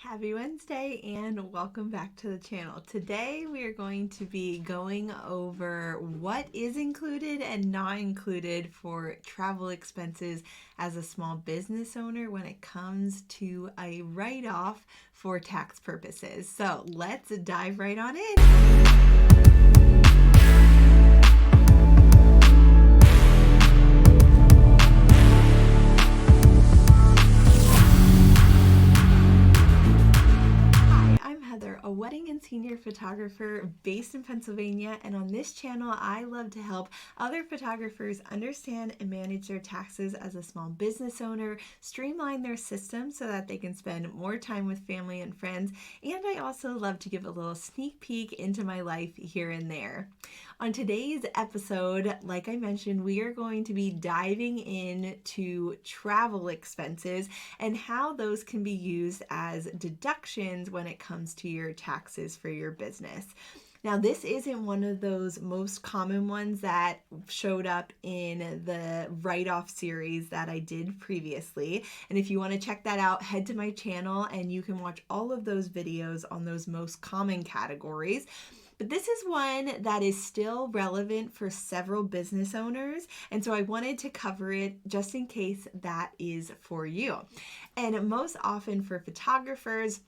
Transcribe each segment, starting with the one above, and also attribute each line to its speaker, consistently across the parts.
Speaker 1: Happy Wednesday and welcome back to the channel. Today we are going to be going over what is included and not included for travel expenses as a small business owner when it comes to a write-off for tax purposes. So let's dive right on in. A wedding and senior photographer based in Pennsylvania, and on this channel I love to help other photographers understand and manage their taxes as a small business owner, streamline their system so that they can spend more time with family and friends, and I also love to give a little sneak peek into my life here and there. On today's episode, like I mentioned, we are going to be diving into travel expenses and how those can be used as deductions when it comes to your taxes for your business. Now, this isn't one of those most common ones that showed up in the write-off series that I did previously. And if you want to check that out, head to my channel and you can watch all of those videos on those most common categories. But this is one that is still relevant for several business owners, and so I wanted to cover it just in case that is for you. And most often for photographers,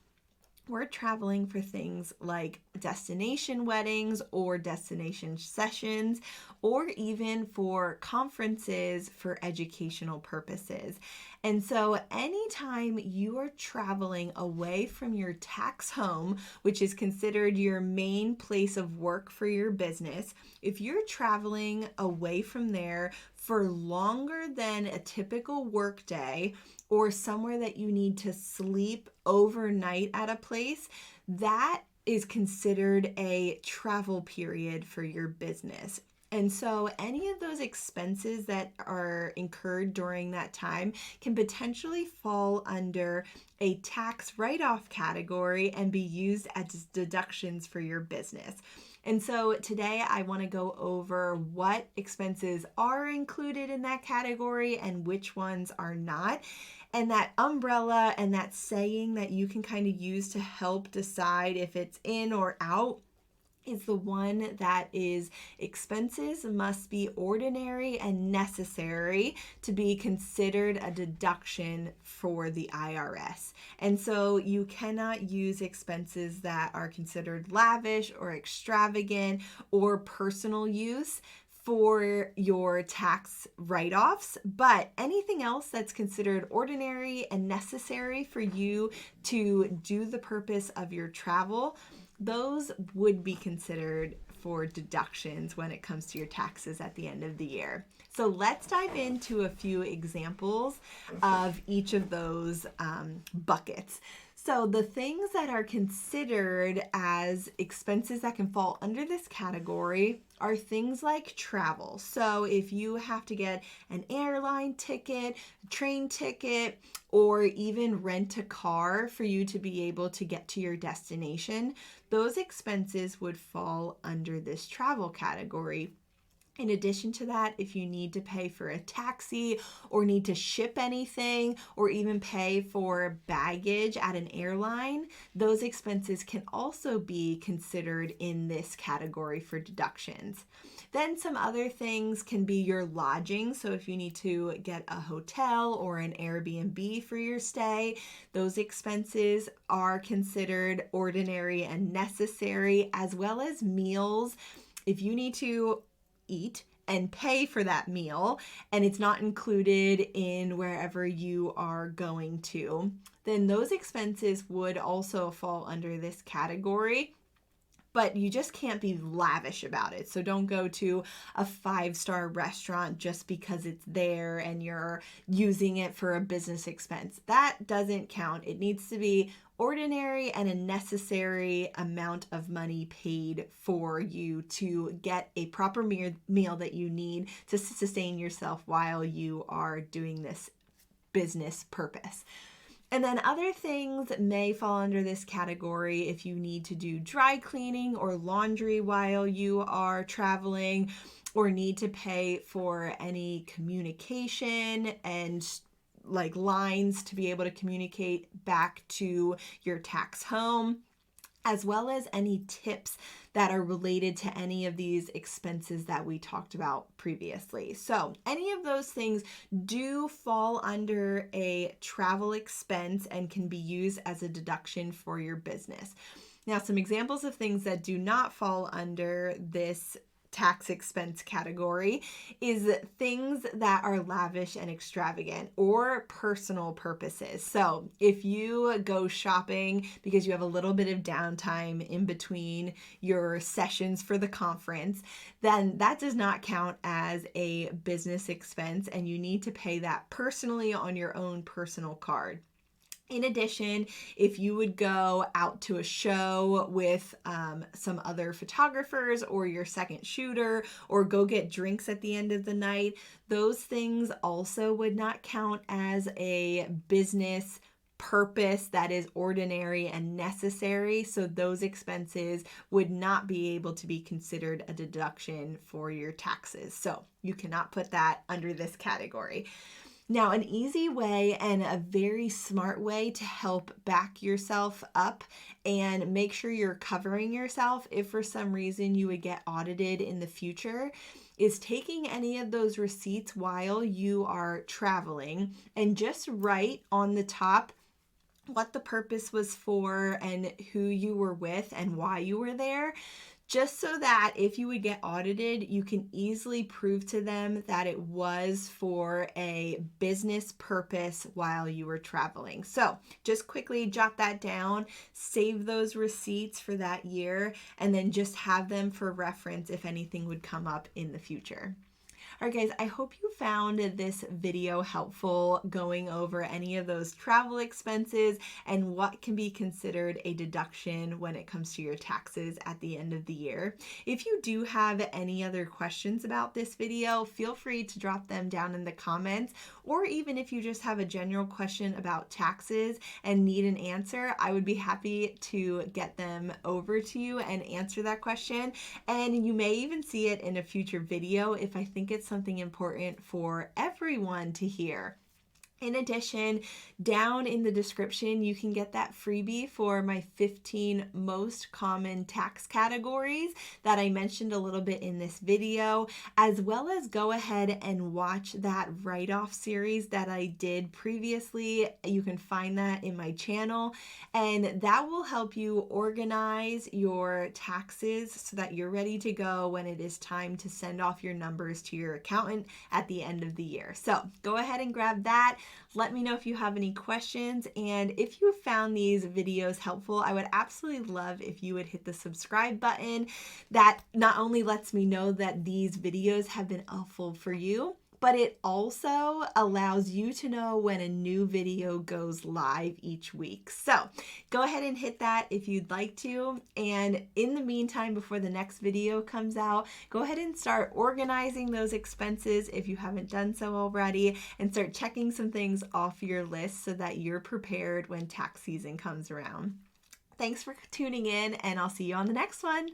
Speaker 1: we're traveling for things like destination weddings or destination sessions, or even for conferences for educational purposes. And so anytime you are traveling away from your tax home, which is considered your main place of work for your business, if you're traveling away from there for longer than a typical work day, or somewhere that you need to sleep overnight at a place, that is considered a travel period for your business. And so any of those expenses that are incurred during that time can potentially fall under a tax write-off category and be used as deductions for your business. And so today I want to go over what expenses are included in that category and which ones are not. And that umbrella and that saying that you can kind of use to help decide if it's in or out is the one that is expenses must be ordinary and necessary to be considered a deduction for the IRS. And so you cannot use expenses that are considered lavish or extravagant or personal use for your tax write-offs, but anything else that's considered ordinary and necessary for you to do the purpose of your travel, those would be considered for deductions when it comes to your taxes at the end of the year. So let's dive into a few examples of each of those buckets. So the things that are considered as expenses that can fall under this category are things like travel. So if you have to get an airline ticket, train ticket, or even rent a car for you to be able to get to your destination, those expenses would fall under this travel category. In addition to that, if you need to pay for a taxi or need to ship anything or even pay for baggage at an airline, those expenses can also be considered in this category for deductions. Then some other things can be your lodging. So if you need to get a hotel or an Airbnb for your stay, those expenses are considered ordinary and necessary, as well as meals. If you need to eat and pay for that meal and it's not included in wherever you are going to, then those expenses would also fall under this category. But you just can't be lavish about it. So don't go to a 5-star restaurant just because it's there and you're using it for a business expense. That doesn't count. It needs to be ordinary and a necessary amount of money paid for you to get a proper meal that you need to sustain yourself while you are doing this business purpose. And then other things may fall under this category if you need to do dry cleaning or laundry while you are traveling, or need to pay for any communication and like lines to be able to communicate back to your tax home, as well as any tips that are related to any of these expenses that we talked about previously. So any of those things do fall under a travel expense and can be used as a deduction for your business. Now, some examples of things that do not fall under this tax expense category is things that are lavish and extravagant or personal purposes. So if you go shopping because you have a little bit of downtime in between your sessions for the conference, then that does not count as a business expense, and you need to pay that personally on your own personal card. In addition, if you would go out to a show with some other photographers or your second shooter, or go get drinks at the end of the night, those things also would not count as a business purpose that is ordinary and necessary. So those expenses would not be able to be considered a deduction for your taxes. So you cannot put that under this category. Now, an easy way and a very smart way to help back yourself up and make sure you're covering yourself if for some reason you would get audited in the future is taking any of those receipts while you are traveling and just write on the top what the purpose was for and who you were with and why you were there, just so that if you would get audited, you can easily prove to them that it was for a business purpose while you were traveling. So just quickly jot that down, save those receipts for that year, and then just have them for reference if anything would come up in the future. All right, guys, I hope you found this video helpful going over any of those travel expenses and what can be considered a deduction when it comes to your taxes at the end of the year. If you do have any other questions about this video, feel free to drop them down in the comments, or even if you just have a general question about taxes and need an answer, I would be happy to get them over to you and answer that question. And you may even see it in a future video if I think it's something important for everyone to hear. In addition, down in the description, you can get that freebie for my 15 most common tax categories that I mentioned a little bit in this video, as well as go ahead and watch that write-off series that I did previously. You can find that in my channel, and that will help you organize your taxes so that you're ready to go when it is time to send off your numbers to your accountant at the end of the year. So go ahead and grab that. Let me know if you have any questions, and if you found these videos helpful, I would absolutely love if you would hit the subscribe button. That not only lets me know that these videos have been helpful for you, but it also allows you to know when a new video goes live each week. So go ahead and hit that if you'd like to. And in the meantime, before the next video comes out, go ahead and start organizing those expenses if you haven't done so already, and start checking some things off your list so that you're prepared when tax season comes around. Thanks for tuning in, and I'll see you on the next one.